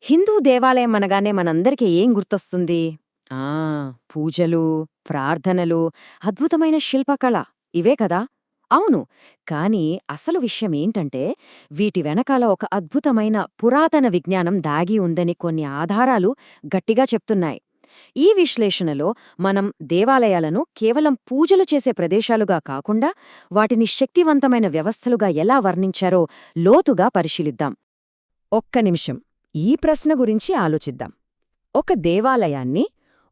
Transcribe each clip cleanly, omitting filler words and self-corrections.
హిందూ దేవాలయం అనగానే మనందరికీ ఏం గుర్తొస్తుంది? ఆ పూజలు, ప్రార్థనలు, అద్భుతమైన శిల్పకళ ఇవే కదా? అవును. కానీ అసలు విషయమేంటంటే, వీటి వెనకాల ఒక అద్భుతమైన పురాతన విజ్ఞానం దాగి ఉందని కొన్ని ఆధారాలు గట్టిగా చెప్తున్నాయి. ఈ విశ్లేషణలో మనం దేవాలయాలను కేవలం పూజలు చేసే ప్రదేశాలుగా కాకుండా, వాటిని శక్తివంతమైన వ్యవస్థలుగా ఎలా వర్ణించారో లోతుగా పరిశీలిద్దాం. ఒక్క నిమిషం ఈ ప్రశ్న గురించి ఆలోచిద్దాం. ఒక దేవాలయాన్ని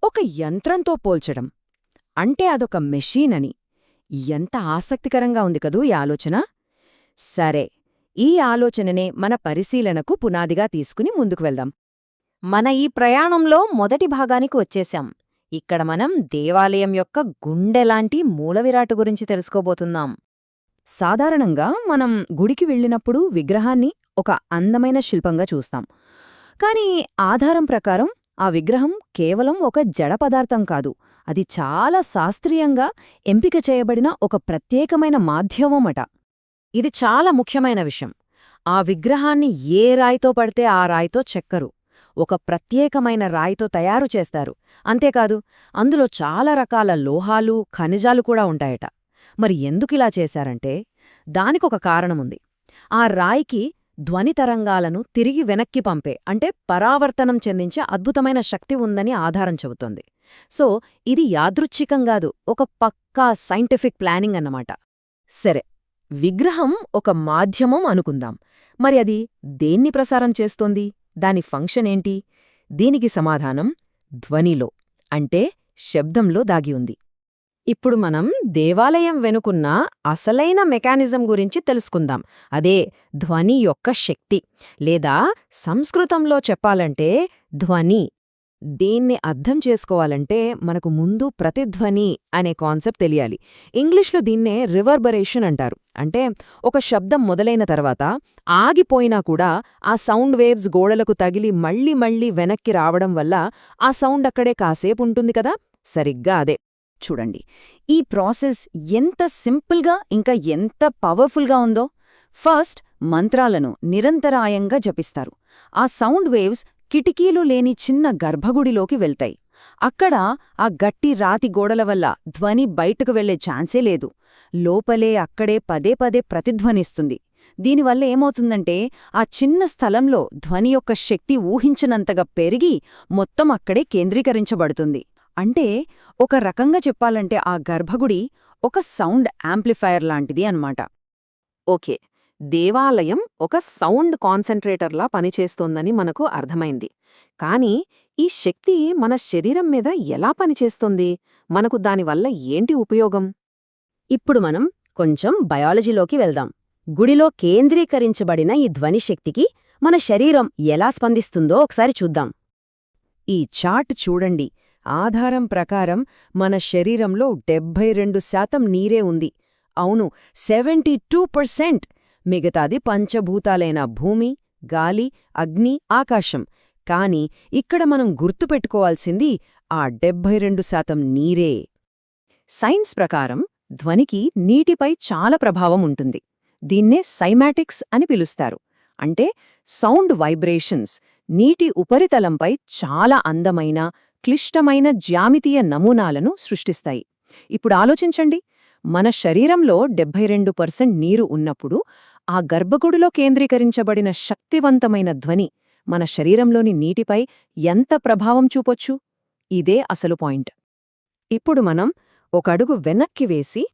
ఒక యంత్రంతో పోల్చడం అంటే అదొక మెషీన్ అని ఎంత ఆసక్తికరంగా ఉంది కదూ ఈ ఆలోచన. సరే, ఈ ఆలోచననే మన పరిశీలనకు పునాదిగా తీసుకుని ముందుకు వెళ్దాం. మన ఈ ప్రయాణంలో మొదటి భాగానికి వచ్చేశాం. ఇక్కడ మనం దేవాలయం యొక్క గుండెలాంటి మూలవిరాటు గురించి తెలుసుకోబోతున్నాం. సాధారణంగా మనం గుడికి వెళ్ళినప్పుడు విగ్రహాన్ని ఒక అందమైన శిల్పంగా చూస్తాం. కానీ ఆధారం ప్రకారం ఆ విగ్రహం కేవలం ఒక జడ పదార్థం కాదు, అది చాలా శాస్త్రీయంగా ఎంపిక చేయబడిన ఒక ప్రత్యేకమైన మాధ్యమమట. ఇది చాలా ముఖ్యమైన విషయం. ఆ విగ్రహాన్ని ఏ రాయితో పడితే ఆ రాయితో చెక్కరు, ఒక ప్రత్యేకమైన రాయితో తయారు చేస్తారు. అంతేకాదు, అందులో చాలా రకాల లోహాలు, ఖనిజాలు కూడా ఉంటాయట. మరి ఎందుకిలా చేశారంటే, దానికొక కారణముంది. ఆ రాయికి ధ్వని తరంగాలను తిరిగి వెనక్కి పంపే అంటే పరావర్తనం చెందించే అద్భుతమైన శక్తి ఉందని ఆధారం చెబుతోంది. సో ఇది యాదృచ్ఛికంగాదు, ఒక పక్కా సైంటిఫిక్ ప్లానింగ్ అన్నమాట. సరే, విగ్రహం ఒక మాధ్యమం అనుకుందాం. మరి అది దేన్ని ప్రసారం చేస్తోంది? దాని ఫంక్షన్ ఏంటి? దీనికి సమాధానం ధ్వనిలో, అంటే శబ్దంలో దాగి ఉంది. ఇప్పుడు మనం దేవాలయం వెనుకున్న అసలైన మెకానిజం గురించి తెలుసుకుందాం. అదే ధ్వని యొక్క శక్తి, లేదా సంస్కృతంలో చెప్పాలంటే ధ్వని. దీన్ని అర్థం చేసుకోవాలంటే మనకు ముందు ప్రతిధ్వని అనే కాన్సెప్ట్ తెలియాలి. ఇంగ్లీష్లో దీన్నే రివర్బరేషన్ అంటారు. అంటే ఒక శబ్దం మొదలైన తర్వాత ఆగిపోయినా కూడా ఆ సౌండ్ వేవ్స్ గోడలకు తగిలి మళ్ళీ మళ్ళీ వెనక్కి రావడం వల్ల ఆ సౌండ్ అక్కడే కాసేపు ఉంటుంది కదా. సరిగ్గా అదే. చూడండి, ఈ ప్రాసెస్ ఎంత సింపుల్గా ఇంకా ఎంత పవర్ఫుల్గా ఉందో. ఫస్ట్ మంత్రాలను నిరంతరాయంగా జపిస్తారు. ఆ సౌండ్ వేవ్స్ కిటికీలు లేని చిన్న గర్భగుడిలోకి వెళ్తాయి. అక్కడ ఆ గట్టి రాతి గోడల వల్ల ధ్వని బయటకు వెళ్లే ఛాన్సే లేదు. లోపలే అక్కడే పదే పదే ప్రతిధ్వనిస్తుంది. దీనివల్ల ఏమవుతుందంటే, ఆ చిన్న స్థలంలో ధ్వని యొక్క శక్తి ఊహించినంతగా పెరిగి మొత్తం అక్కడే కేంద్రీకరించబడుతుంది. అంటే ఒక రకంగా చెప్పాలంటే ఆ గర్భగుడి ఒక సౌండ్ యాంప్లిఫైయర్ లాంటిది అన్నమాట. ఓకే, దేవాలయం ఒక సౌండ్ కాన్సంట్రేటర్లా పనిచేస్తోందని మనకు అర్థమైంది. కానీ ఈ శక్తి మన శరీరం మీద ఎలా పనిచేస్తోంది? మనకు దానివల్ల ఏంటి ఉపయోగం? ఇప్పుడు మనం కొంచెం బయాలజీలోకి వెళ్దాం. గుడిలో కేంద్రీకరించబడిన ఈ ధ్వనిశక్తికి మన శరీరం ఎలా స్పందిస్తుందో ఒకసారి చూద్దాం. ఈ చార్ట్ చూడండి. ఆధారం ప్రకారం మన శరీరంలో 72% నీరే ఉంది. అవును, 72%. మిగతాది పంచభూతాలైన భూమి, గాలి, అగ్ని, ఆకాశం. కాని ఇక్కడ మనం గుర్తుపెట్టుకోవాల్సింది ఆ 72% నీరే. సైన్స్ ప్రకారం ధ్వనికి నీటిపై చాలా ప్రభావం ఉంటుంది. దీన్నే సైమాటిక్స్ అని పిలుస్తారు. అంటే సౌండ్ వైబ్రేషన్స్ నీటి ఉపరితలంపై చాలా అందమైన, క్లిష్టమైన జ్యామితీయ నమూనాలను సృష్టిస్తాయి. ఇప్పుడు ఆలోచించండి, మన శరీరంలో 72% నీరు ఉన్నప్పుడు ఆ గర్భగుడిలో కేంద్రీకరించబడిన శక్తివంతమైన ధ్వని మన శరీరంలోని నీటిపై ఎంత ప్రభావం చూపొచ్చు? ఇదే అసలు పాయింట్. ఇప్పుడు మనం ఒక అడుగు వెనక్కి వేసి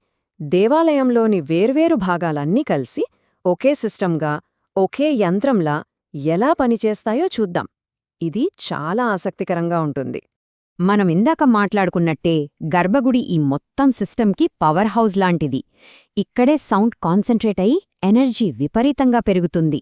దేవాలయంలోని వేర్వేరు భాగాలన్నీ కలిసి ఒకే సిస్టంగా, ఒకే యంత్రంలా ఎలా పనిచేస్తాయో చూద్దాం. ఇది చాలా ఆసక్తికరంగా ఉంటుంది. మనమిందాక మాట్లాడుకున్నట్టే గర్భగుడి ఈ మొత్తం సిస్టంకి పవర్ హౌస్ లాంటిది. ఇక్కడే సౌండ్ కాన్సంట్రేట్ అయి ఎనర్జీ విపరీతంగా పెరుగుతుంది.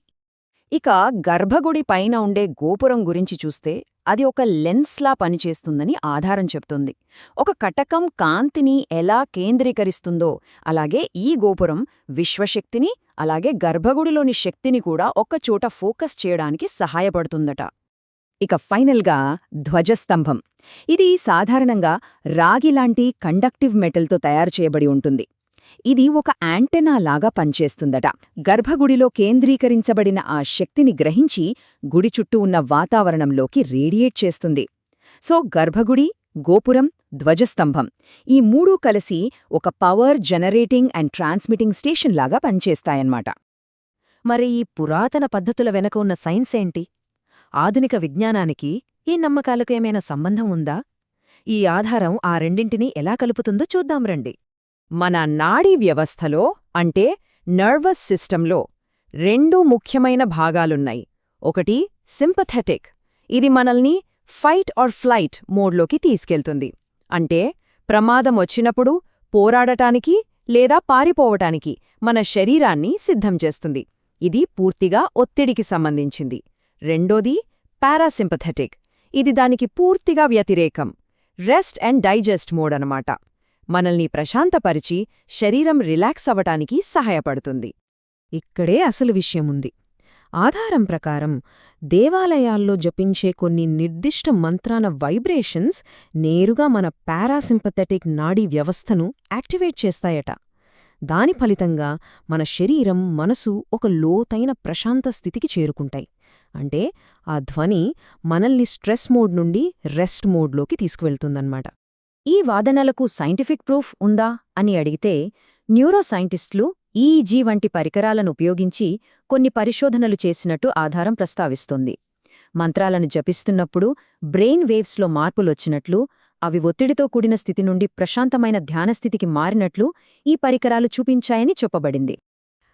ఇక గర్భగుడి పైన ఉండే గోపురం గురించి చూస్తే అది ఒక లెన్స్లా పనిచేస్తుందని ఆధారం చెప్తుంది. ఒక కటకం కాంతిని ఎలా కేంద్రీకరిస్తుందో అలాగే ఈ గోపురం విశ్వశక్తిని, అలాగే గర్భగుడిలోని శక్తిని కూడా ఒక్కచోట ఫోకస్ చేయడానికి సహాయపడుతుందట. ఇక ఫైనల్గా ధ్వజస్తంభం. ఇది సాధారణంగా రాగిలాంటి కండక్టివ్ మెటల్తో తయారు చేయబడి ఉంటుంది. ఇది ఒక యాంటెనా లాగా పనిచేస్తుందట. గర్భగుడిలో కేంద్రీకరించబడిన ఆ శక్తిని గ్రహించి గుడి చుట్టూ ఉన్న వాతావరణంలోకి రేడియేట్ చేస్తుంది. సో గర్భగుడి, గోపురం, ధ్వజస్తంభం ఈ మూడూ కలిసి ఒక power generating and transmitting station లాగా పనిచేస్తాయన్నమాట. మరి ఈ పురాతన పద్ధతుల వెనక ఉన్న సైన్స్ ఏంటి? ఆధునిక విజ్ఞానానికి ఈ నమ్మకాలకు ఏమైనా సంబంధం ఉందా? ఈ ఆధారం ఆ రెండింటినీ ఎలా కలుపుతుందో చూద్దాం రండి. మన నాడీ వ్యవస్థలో అంటే నర్వస్ సిస్టంలో రెండు ముఖ్యమైన భాగాలున్నాయి. ఒకటి సింపథెటిక్, ఇది మనల్ని ఫైట్ ఆర్ ఫ్లైట్ మోడ్లోకి తీసుకెళ్తుంది. అంటే ప్రమాదం వచ్చినప్పుడు పోరాడటానికి లేదా పారిపోవటానికి మన శరీరాన్ని సిద్ధం చేస్తుంది. ఇది పూర్తిగా ఒత్తిడికి సంబంధించింది. రెండోది పారాసింపథెటిక్, ఇది దానికి పూర్తిగా వ్యతిరేకం. రెస్ట్ అండ్ డైజెస్ట్ మోడ్ అనమాట. మనల్ని ప్రశాంతపరిచి శరీరం రిలాక్స్ అవటానికి సహాయపడుతుంది. ఇక్కడే అసలు విషయముంది. ఆధారం ప్రకారం దేవాలయాల్లో జపించే కొన్ని నిర్దిష్ట మంత్రాల వైబ్రేషన్స్ నేరుగా మన పారాసింపథెటిక్ నాడీ వ్యవస్థను యాక్టివేట్ చేస్తాయట. దాని ఫలితంగా మన శరీరం, మనసు ఒక లోతైన ప్రశాంత స్థితికి చేరుకుంటాయి. అంటే ఆ ధ్వని మనల్ని స్ట్రెస్ మోడ్ నుండి రెస్ట్ మోడ్లోకి తీసుకువెళ్తుందన్నమాట. ఈ వాదనలకు సైంటిఫిక్ ప్రూఫ్ ఉందా అని అడిగితే, న్యూరోసైంటిస్టులు ఈఈజీ వంటి పరికరాలను ఉపయోగించి కొన్ని పరిశోధనలు చేసినట్టు ఆధారం ప్రస్తావిస్తోంది. మంత్రాలను జపిస్తున్నప్పుడు బ్రెయిన్ వేవ్స్లో మార్పులొచ్చినట్లు, అవి ఒత్తిడితో కూడిన స్థితి నుండి ప్రశాంతమైన ధ్యానస్థితికి మారినట్లు ఈ పరికరాలు చూపించాయని చెప్పబడింది.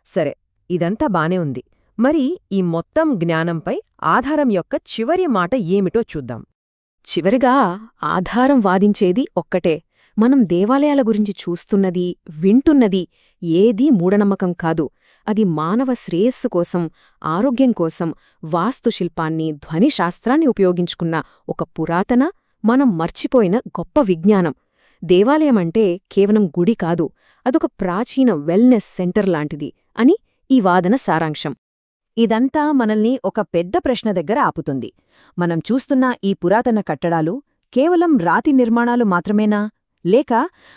సరే, ఇదంతా బానే ఉంది. మరి ఈ మొత్తం జ్ఞానంపై ఆధారం యొక్క చివరి మాట ఏమిటో చూద్దాం. చివరిగా ఆధారం వాదించేది ఒక్కటే: మనం దేవాలయాల గురించి చూస్తున్నది, వింటున్నది ఏదీ మూఢనమ్మకం కాదు. అది మానవ శ్రేయస్సు కోసం, ఆరోగ్యం కోసం వాస్తుశిల్పాన్ని, ధ్వనిశాస్త్రాన్ని ఉపయోగించుకున్న ఒక పురాతన, మనం మర్చిపోయిన గొప్ప విజ్ఞానం. దేవాలయమంటే కేవలం గుడి కాదు, అదొక ప్రాచీన వెల్నెస్ సెంటర్ లాంటిది అని ఈ వాదన సారాంశం. ఇదంతా మనల్ని ఒక పెద్ద ప్రశ్న దగ్గర ఆపుతుంది. మనం చూస్తున్న ఈ పురాతన కట్టడాలు కేవలం రాతి నిర్మాణాలు మాత్రమేనా? లేక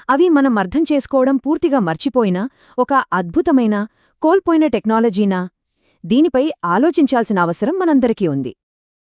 అవి మనం అర్థం చేసుకోవడం పూర్తిగా మర్చిపోయిన ఒక అద్భుతమైన, కోల్పోయిన టెక్నాలజీనా? దీనిపై ఆలోచించాల్సిన అవసరం మనందరికీ ఉంది.